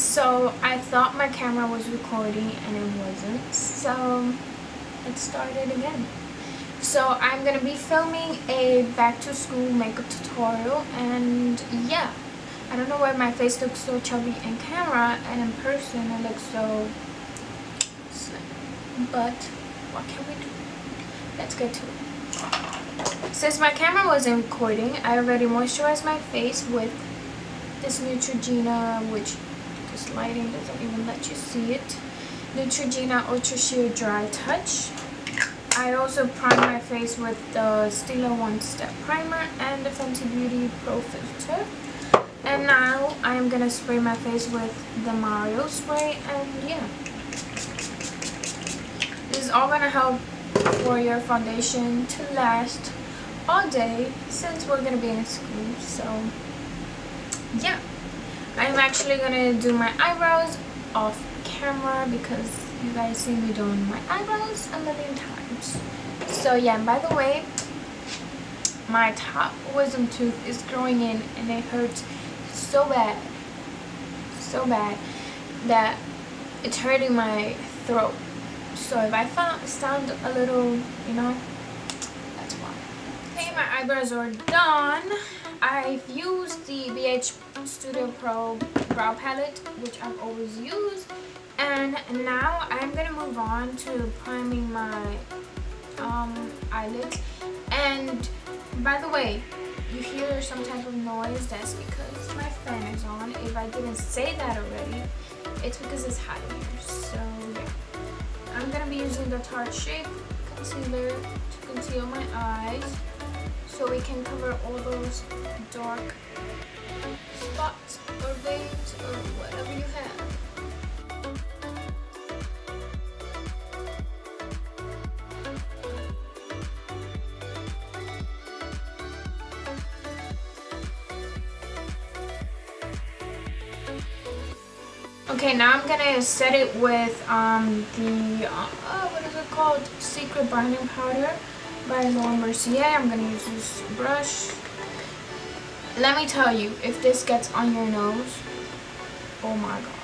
So I thought my camera was recording and it wasn't, so it started again. So I'm gonna be filming a back to school makeup tutorial, and yeah, I don't know why my face looks so chubby in camera and in person it looks so slim, but what can we do? Let's get to it. Since my camera wasn't recording, I already moisturized my face with this Neutrogina, which this lighting doesn't even let you see it. Neutrogina Ultra Sheer Dry Touch. I also primed my face with the Stila One Step Primer and the Fenty Beauty Pro Filter. And now I am gonna spray my face with the Mario spray, and yeah. This is all gonna help for your foundation to last all day since we're gonna be in school. So yeah, I'm actually gonna do my eyebrows off camera because you guys see me doing my eyebrows a million times. So yeah, and by the way, my top wisdom tooth is growing in and it hurts so bad that it's hurting my throat. So if I sound a little, you know, that's why. Okay, my eyebrows are done. I've used the ABH Studio Pro brow palette, which I've always used, and now I'm gonna move on to priming my eyelids. And by the way, you hear some type of noise, that's because my fan is on. If I didn't say that already, it's because it's hot in here. So yeah, I'm gonna be using the Tarshape concealer to conceal my eyes, so we can cover all those dark spots or veins or whatever you have. Okay, now I'm gonna set it with the what is it called? Secret Binding Powder by Laura Mercier. I'm gonna use this brush. Let me tell you, if this gets on your nose, oh my god.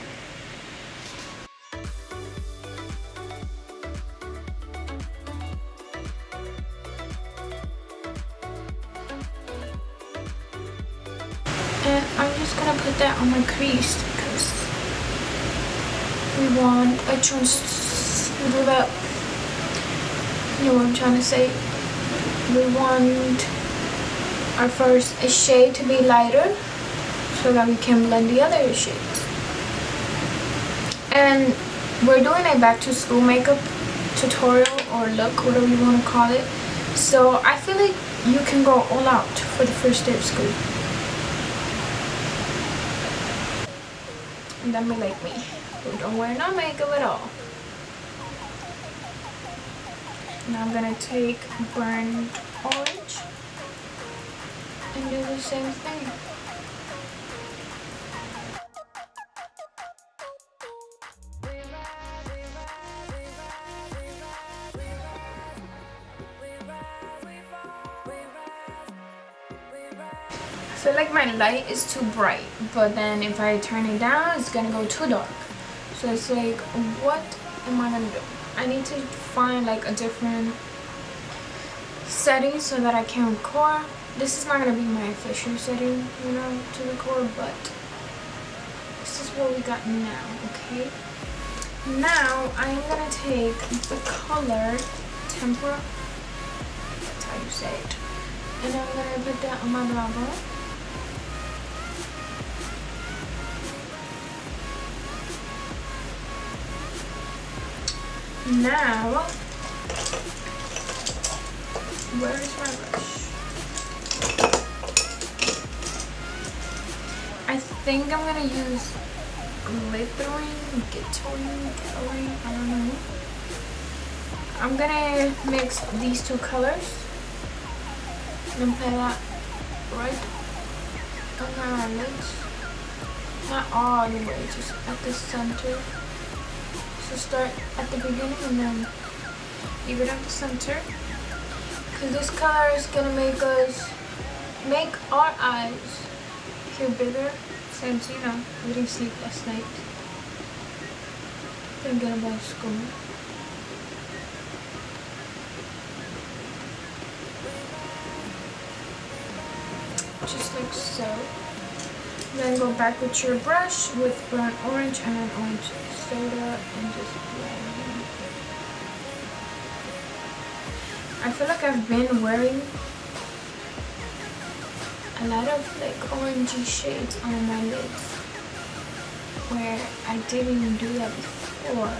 And I'm just gonna put that on my crease because we want a you know what I'm trying to say. We want our first shade to be lighter so that we can blend the other shades. And we're doing a back to school makeup tutorial or look, whatever you want to call it. So I feel like you can go all out for the first day of school. And then be like me, who don't wear no makeup at all. Now I'm gonna take burnt orange and do the same thing. I feel like my light is too bright, but then if I turn it down, it's gonna go too dark. So it's like, what am I gonna do? I need to find like a different setting so that I can record. This is not gonna be my official setting, you know, to record, but this is what we got now, okay? Now I'm gonna take the color Tempera, that's how you say it, and I'm gonna put that on my brow bone. Now, where is my brush? I think I'm gonna use glittering, I don't know. I'm gonna mix these two colors and apply that right on my eyelids. Not all the way, just at the center. So start at the beginning and then leave it at the center, because this color is gonna make our eyes appear bigger. since, you know, we didn't sleep last night. Thinking about school. Just like so. Then go back with your brush with brown orange and an orange soda and just blend. I feel like I've been wearing a lot of like orangey shades on my lids where I didn't even do that before.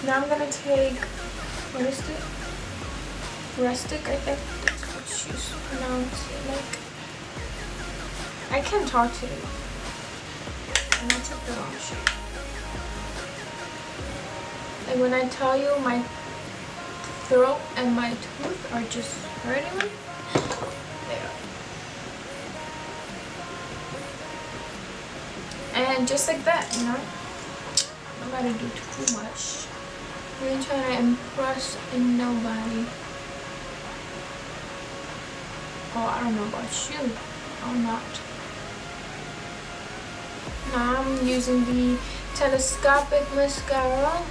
Now I'm gonna take, what is it? Rustic, I think that's what she's pronounced it like. I can't talk to you. And I took the wrong shade. Like when I tell you my throat and my tooth are just hurting me, there. And just like that, you know. I'm not gonna do too much. I'm really trying to impress nobody. Oh, I don't know about you. I'm not. Now I'm using the telescopic mascara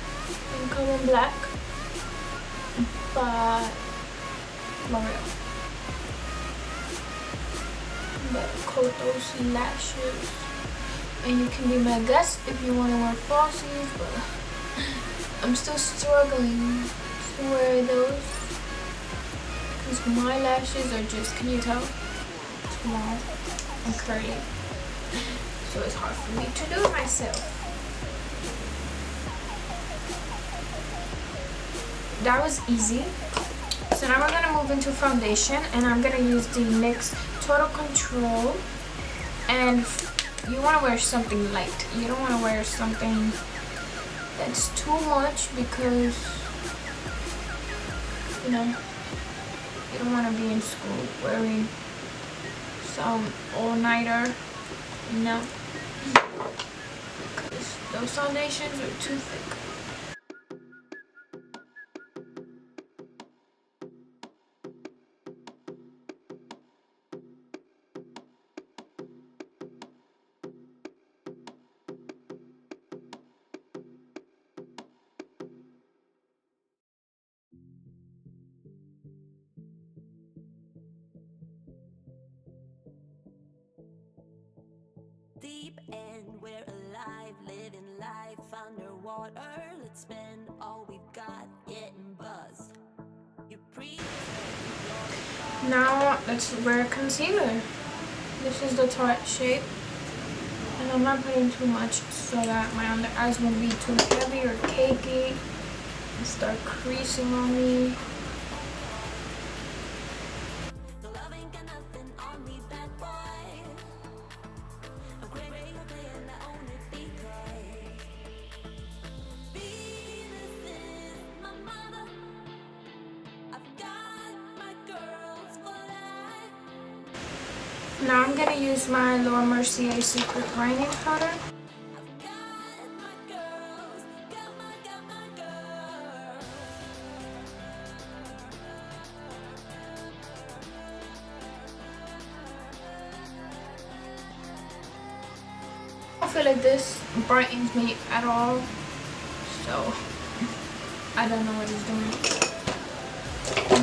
in color black by L'Oreal. But coat those lashes. And you can be my guest if you want to wear falsies, but I'm still struggling to wear those because my lashes are just, can you tell? Small and curly. So it's hard for me to do it myself. That was easy. So now we're gonna move into foundation, and I'm gonna use the NYX Total Control. And you wanna wear something light. You don't wanna wear something that's too much because, you know, you don't wanna be in school wearing some all-nighter, you know, because those foundations are too thick. Deep end, we're alive, living life underwater. Let's spend all we've got getting buzzed. You Now let's wear concealer. This is the Tarshape, and I'm not putting too much so that my under eyes won't be too heavy or cakey and start creasing on me. Now I'm gonna use my Laura Mercier Secret Brightening Powder. I don't feel like this brightens me at all, so I don't know what it's doing.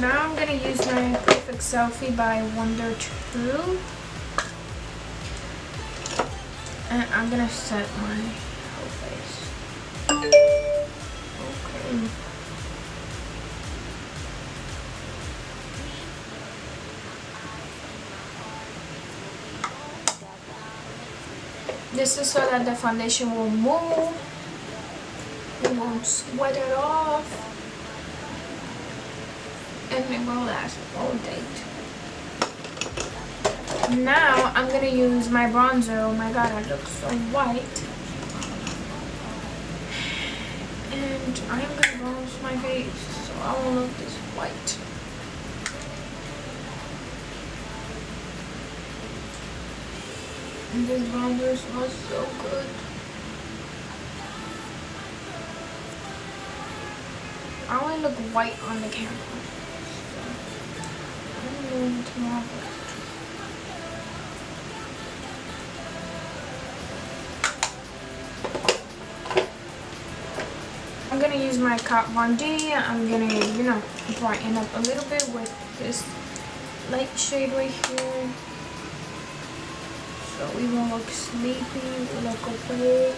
Now I'm gonna use my Perfect Selfie by Wonder 2. And I'm gonna set my whole face. Okay. This is so that the foundation will move. It won't sweat it off. And it will last all day. Now I'm gonna use my bronzer. Oh my god, I look so white. And I'm gonna bronze my face so I won't look this white. And this bronzer smells so good. I only look white on the camera. So I'm going to have it. gonna use my Kat Von D. I'm gonna, you know, brighten up a little bit with this light shade right here. So we won't look sleepy, we look awake.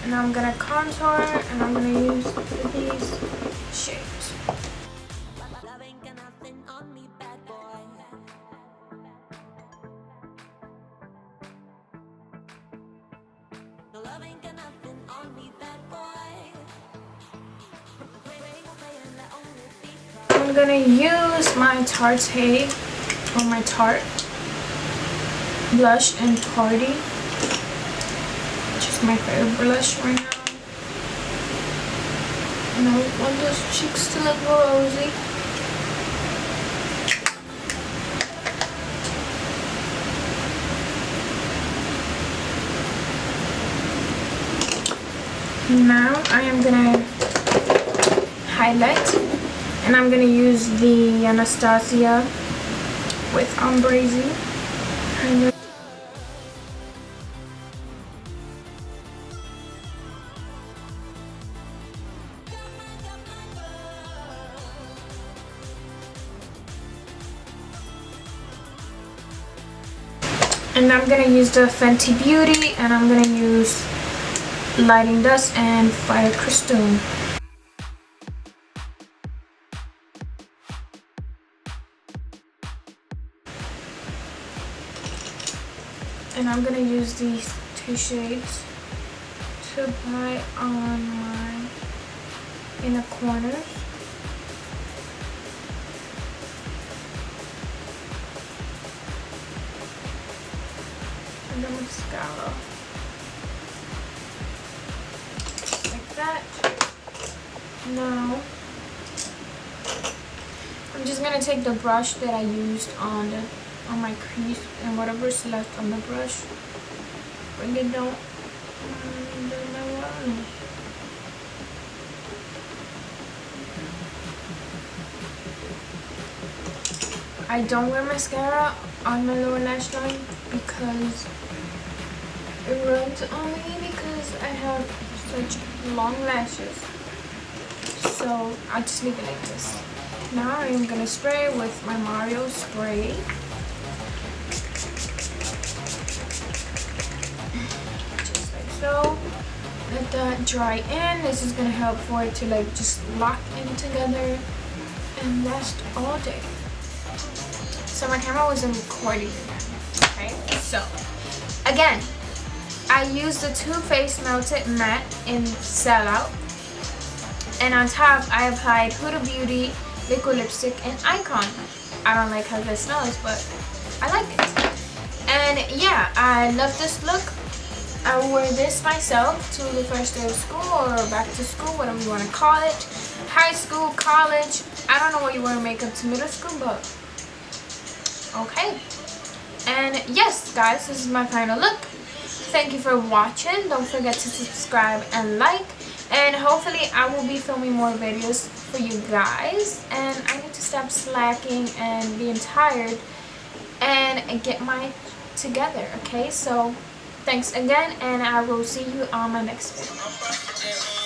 And I'm gonna contour, and I'm gonna use these shades. I'm gonna use my Tarte, or my Tarte blush in Party, which is my favorite blush right now. And I want those cheeks to look rosy. Now I am gonna highlight, and I'm gonna use the Anastasia with Amzey. And I'm gonna use the Fenty Beauty, and I'm gonna use Lighting Dust and Fire Crystal. And I'm gonna use these two shades to apply on my inner corners. And the mascara. Like that. Now, I'm just gonna take the brush that I used on my crease, and whatever's left on the brush, bring it down under my line. I don't wear mascara on my lower lash line because it runs on me because I have such long lashes. So I just leave it like this. Now I'm gonna spray with my Mario spray. Just like so. Let that dry in. This is gonna help for it to like just lock in together and last all day. So my camera wasn't recording again. Okay, so again, I used the Too Faced Melted Matte in Sellout, and on top I applied Huda Beauty liquid lipstick in Icon. I don't like how this smells, but I like it. And yeah, I love this look. I wore this myself to the first day of school, or back to school, whatever you want to call it. High school, college, I don't know what you wear makeup to, middle school, but okay. And yes guys, this is my final look. Thank you for watching. Don't forget to subscribe and like, and hopefully I will be filming more videos for you guys. And I need to stop slacking and being tired and get my together. Okay, so thanks again, and I will see you on my next video.